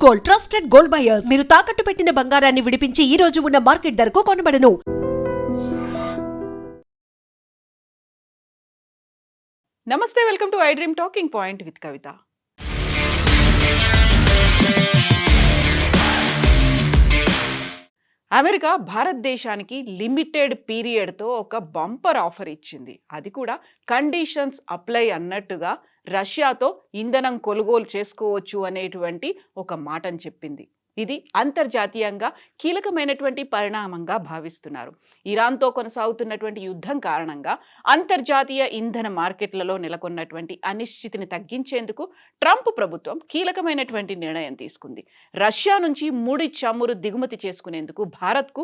Gold, trusted gold buyers. మీరు తాకట్టు పెట్టిన బంగారాన్ని విడిపించి ఈ రోజు ఉన్న మార్కెట్ ధరకు కొనబడను. నమస్తే, welcome to I dream talking point with Kavitha. America భారతదేశానికి లిమిటెడ్ పీరియడ్తో ఒక బంపర్ ఆఫర్ ఇచ్చింది. అది కూడా కండిషన్స్ అప్లై అన్నట్టుగా రష్యాతో ఇంధనం కొనుగోలు చేసుకోవచ్చు అనేటువంటి ఒక మాటను చెప్పింది. ఇది అంతర్జాతీయంగా కీలకమైనటువంటి పరిణామంగా భావిస్తున్నారు. ఇరాన్తో కొనసాగుతున్నటువంటి యుద్ధం కారణంగా అంతర్జాతీయ ఇంధన మార్కెట్లలో నెలకొన్నటువంటి అనిశ్చితిని తగ్గించేందుకు ట్రంప్ ప్రభుత్వం కీలకమైనటువంటి నిర్ణయం తీసుకుంది. రష్యా నుంచి ముడి చమురు దిగుమతి చేసుకునేందుకు భారత్కు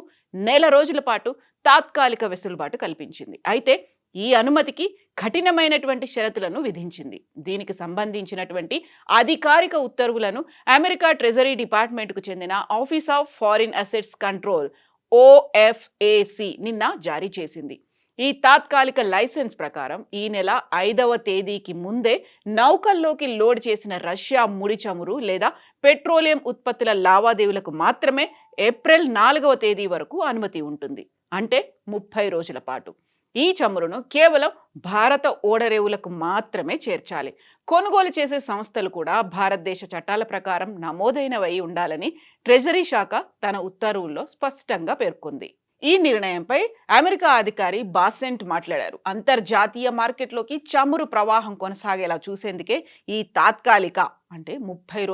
నెల రోజుల పాటు తాత్కాలిక వెసులుబాటు కల్పించింది. అయితే ఈ అనుమతికి కఠినమైనటువంటి షరతులను విధించింది. దీనికి సంబంధించినటువంటి అధికారిక ఉత్తర్వులను అమెరికా ట్రెజరీ డిపార్ట్మెంట్కు చెందిన office of foreign assets control OFAC నిన్న జారీ చేసింది. ఈ తాత్కాలిక లైసెన్స్ ప్రకారం ఈ నెల 5వ తేదీకి ముందే నౌకల్లోకి లోడ్ చేసిన రష్యా ముడి చమురు లేదా పెట్రోలియం ఉత్పత్తుల లావాదేవీలకు మాత్రమే ఏప్రిల్ 4వ తేదీ వరకు అనుమతి ఉంటుంది. అంటే 30 రోజుల పాటు. ఈ చమురును కేవలం భారత ఓడరేవులకు మాత్రమే చేర్చాలి. కొనుగోలు చేసే సంస్థలు కూడా భారతదేశ చట్టాల ప్రకారం నమోదైనవై ఉండాలని ట్రెజరీ శాఖ తన ఉత్తర్వుల్లో స్పష్టంగా పేర్కొంది. ఈ నిర్ణయంపై అమెరికా అధికారి బాసెంట్ మాట్లాడారు. అంతర్జాతీయ మార్కెట్లోకి చమురు ప్రవాహం కొనసాగేలా చూసేందుకే ఈ తాత్కాలిక అంటే 30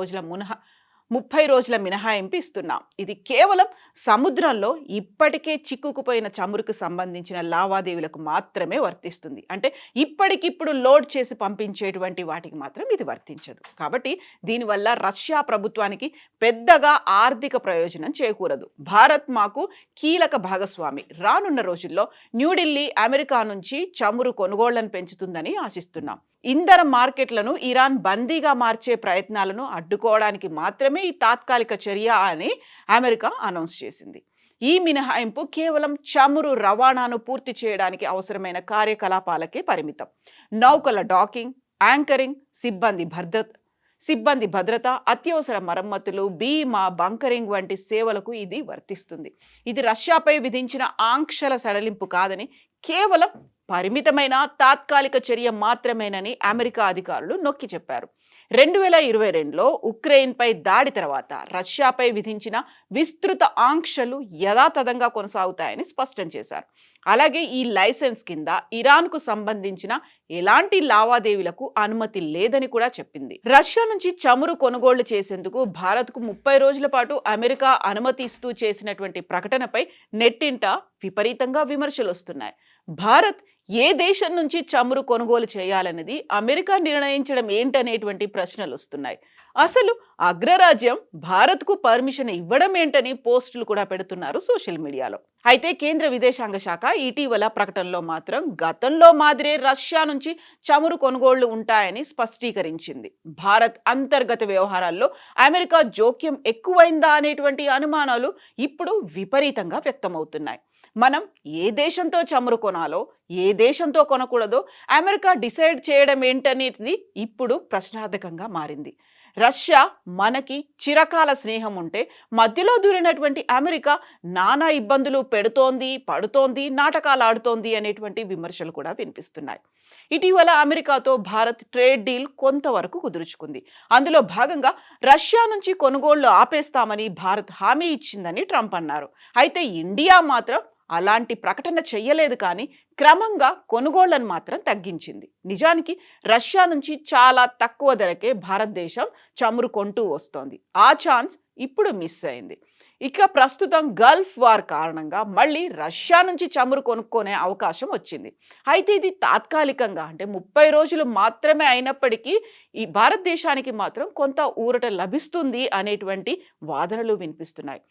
రోజుల మినహాయింపు ఇస్తున్నాం. ఇది కేవలం సముద్రంలో ఇప్పటికే చిక్కుకుపోయిన చమురుకు సంబంధించిన లావాదేవీలకు మాత్రమే వర్తిస్తుంది. అంటే ఇప్పటికిప్పుడు లోడ్ చేసి పంపించేటువంటి వాటికి మాత్రం ఇది వర్తించదు. కాబట్టి దీనివల్ల రష్యా ప్రభుత్వానికి పెద్దగా ఆర్థిక ప్రయోజనం చేకూరదు. భారత్ మాకు కీలక భాగస్వామి. రానున్న రోజుల్లో న్యూఢిల్లీ అమెరికా నుంచి చమురు కొనుగోళ్లను పెంచుతుందని ఆశిస్తున్నాం. ఇంధన మార్కెట్లను ఇరాన్ బందీగా మార్చే ప్రయత్నాలను అడ్డుకోవడానికి మాత్రమే ఈ తాత్కాలిక చర్య అని అమెరికా అనౌన్స్ చేసింది. ఈ మినహాయింపు కేవలం చమురు రవాణాను పూర్తి చేయడానికి అవసరమైన కార్యకలాపాలకే పరిమితం. నౌకల డాకింగ్, యాంకరింగ్, సిబ్బంది భద్రత, అత్యవసర మరమ్మతులు, బీమా, బంకరింగ్ వంటి సేవలకు ఇది వర్తిస్తుంది. ఇది రష్యాపై విధించిన ఆంక్షల సడలింపు కాదని, కేవలం పరిమితమైన తాత్కాలిక చర్య మాత్రమేనని అమెరికా అధికారులు నొక్కి చెప్పారు. 2022లో ఉక్రెయిన్పై దాడి తర్వాత రష్యాపై విధించిన విస్తృత ఆంక్షలు యథాతథంగా కొనసాగుతాయని స్పష్టం చేశారు. అలాగే ఈ లైసెన్స్ కింద ఇరాన్కు సంబంధించిన ఎలాంటి లావాదేవీలకు అనుమతి లేదని కూడా చెప్పింది. రష్యా నుంచి చమురు కొనుగోళ్లు చేసేందుకు భారత్కు 30 రోజుల పాటు అమెరికా అనుమతి ఇస్తూ చేసినటువంటి ప్రకటనపై నెట్టింట విపరీతంగా విమర్శలు వస్తున్నాయి. భారత్ ఏ దేశం నుంచి చమురు కొనుగోలు చేయాలన్నది అమెరికా నిర్ణయించడం ఏంటనేటువంటి ప్రశ్నలు వస్తున్నాయి. అసలు అగ్రరాజ్యం భారత్కు పర్మిషన్ ఇవ్వడం ఏంటని పోస్టులు కూడా పెడుతున్నారు సోషల్ మీడియాలో. అయితే కేంద్ర విదేశాంగ శాఖ ఇటీవల ప్రకటనలో మాత్రం గతంలో మాదిరే రష్యా నుంచి చమురు కొనుగోళ్లు ఉంటాయని స్పష్టీకరించింది. భారత్ అంతర్గత వ్యవహారాల్లో అమెరికా జోక్యం ఎక్కువైందా అనేటువంటి అనుమానాలు ఇప్పుడు విపరీతంగా వ్యక్తమవుతున్నాయి. మనం ఏ దేశంతో చమురు కొనాలో, ఏ దేశంతో కొనకూడదో అమెరికా డిసైడ్ చేయడం ఏంటనేది ఇప్పుడు ప్రశ్నార్థకంగా మారింది. రష్యా మనకి చిరకాల స్నేహం ఉంటే మధ్యలో దూరినటువంటి అమెరికా నానా ఇబ్బందులు పడుతోంది, నాటకాలు ఆడుతోంది అనేటువంటి విమర్శలు కూడా వినిపిస్తున్నాయి. ఇటీవల అమెరికాతో భారత్ ట్రేడ్ డీల్ కొంతవరకు కుదుర్చుకుంది. అందులో భాగంగా రష్యా నుంచి కొనుగోళ్లు ఆపేస్తామని భారత్ హామీ ఇచ్చిందని ట్రంప్ అన్నారు. అయితే ఇండియా మాత్రం అలాంటి ప్రకటన చెయ్యలేదు, కానీ క్రమంగా కొనుగోళ్లను మాత్రం తగ్గించింది. నిజానికి రష్యా నుంచి చాలా తక్కువ ధరకే భారతదేశం చమురు కొంటూ వస్తోంది. ఆ ఛాన్స్ ఇప్పుడు మిస్ అయింది. ఇక ప్రస్తుతం గల్ఫ్ వార్ కారణంగా మళ్ళీ రష్యా నుంచి చమురు కొనుక్కునే అవకాశం వచ్చింది. అయితే ఇది తాత్కాలికంగా అంటే 30 రోజులు మాత్రమే అయినప్పటికీ ఈ భారతదేశానికి మాత్రం కొంత ఊరట లభిస్తుంది అనేటువంటి వాదనలు వినిపిస్తున్నాయి.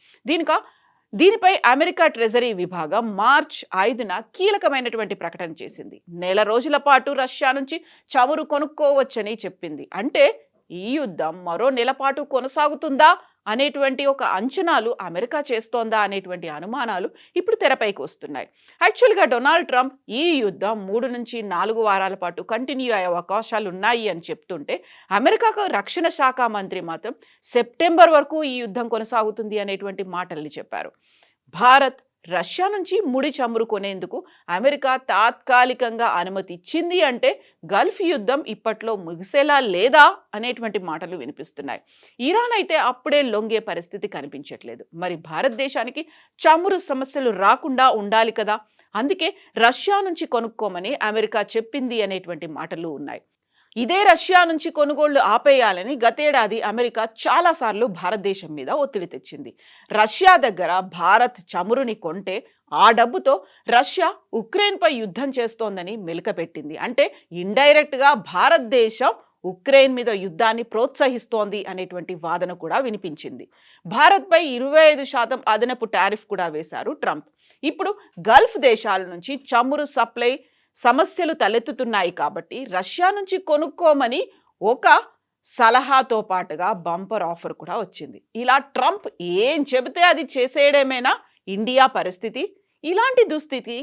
దీనిపై అమెరికా ట్రెజరీ విభాగం మార్చి 5న కీలకమైనటువంటి ప్రకటన చేసింది. నెల రోజుల పాటు రష్యా నుంచి చమురు కొనుక్కోవచ్చని చెప్పింది. అంటే ఈ యుద్ధం మరో నెలపాటు కొనసాగుతుందా అనేటువంటి ఒక అంచనాలు అమెరికా చేస్తోందా అనేటువంటి అనుమానాలు ఇప్పుడు తెరపైకి వస్తున్నాయి. యాక్చువల్గా డొనాల్డ్ ట్రంప్ ఈ యుద్ధం 3 నుంచి 4 వారాల పాటు కంటిన్యూ అయ్యే అవకాశాలు ఉన్నాయి అని చెప్తుంటే, అమెరికాకు రక్షణ శాఖ మంత్రి మాత్రం సెప్టెంబర్ వరకు ఈ యుద్ధం కొనసాగుతుంది అనేటువంటి మాటల్ని చెప్పారు. భారత్ రష్యా నుంచి ముడి చమురు కొనేందుకు అమెరికా తాత్కాలికంగా అనుమతి ఇచ్చింది అంటే గల్ఫ్ యుద్ధం ఇప్పట్లో ముగిసేలా లేదా అనేటువంటి మాటలు వినిపిస్తున్నాయి. ఇరాన్ అయితే అప్పుడే లొంగే పరిస్థితి కనిపించట్లేదు. మరి భారతదేశానికి చమురు సమస్యలు రాకుండా ఉండాలి కదా, అందుకే రష్యా నుంచి కొనుక్కోమని అమెరికా చెప్పింది అనేటువంటి మాటలు ఉన్నాయి. ఇదే రష్యా నుంచి కొనుగోళ్లు ఆపేయాలని గతేడాది అమెరికా చాలాసార్లు భారతదేశం మీద ఒత్తిడి తెచ్చింది. రష్యా దగ్గర భారత్ చమురుని కొంటే ఆ డబ్బుతో రష్యా ఉక్రెయిన్పై యుద్ధం చేస్తోందని మెలికపెట్టింది. అంటే ఇండైరెక్ట్గా భారతదేశం ఉక్రెయిన్ మీద యుద్ధాన్ని ప్రోత్సహిస్తోంది అనేటువంటి వాదన కూడా వినిపించింది. భారత్పై 25% అదనపు టారిఫ్ కూడా వేశారు ట్రంప్. ఇప్పుడు గల్ఫ్ దేశాల నుంచి చమురు సప్లై సమస్యలు తలెత్తుతున్నాయి కాబట్టి రష్యా నుంచి కొనుక్కోమని ఒక సలహాతో పాటుగా బంపర్ ఆఫర్ కూడా వచ్చింది. ఇలా ట్రంప్ ఏం చెబితే అది చేసేయడమేనా ఇండియా పరిస్థితి? ఇలాంటి దుస్థితి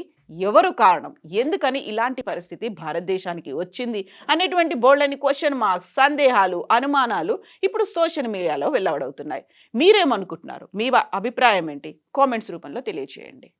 ఎవరు కారణం? ఎందుకని ఇలాంటి పరిస్థితి భారతదేశానికి వచ్చింది అనేటువంటి బోల్డని క్వశ్చన్ మార్క్స్, సందేహాలు, అనుమానాలు ఇప్పుడు సోషల్ మీడియాలో వెల్లడవుతున్నాయి. మీరేమనుకుంటున్నారు? మీ అభిప్రాయం ఏంటి? కామెంట్స్ రూపంలో తెలియచేయండి.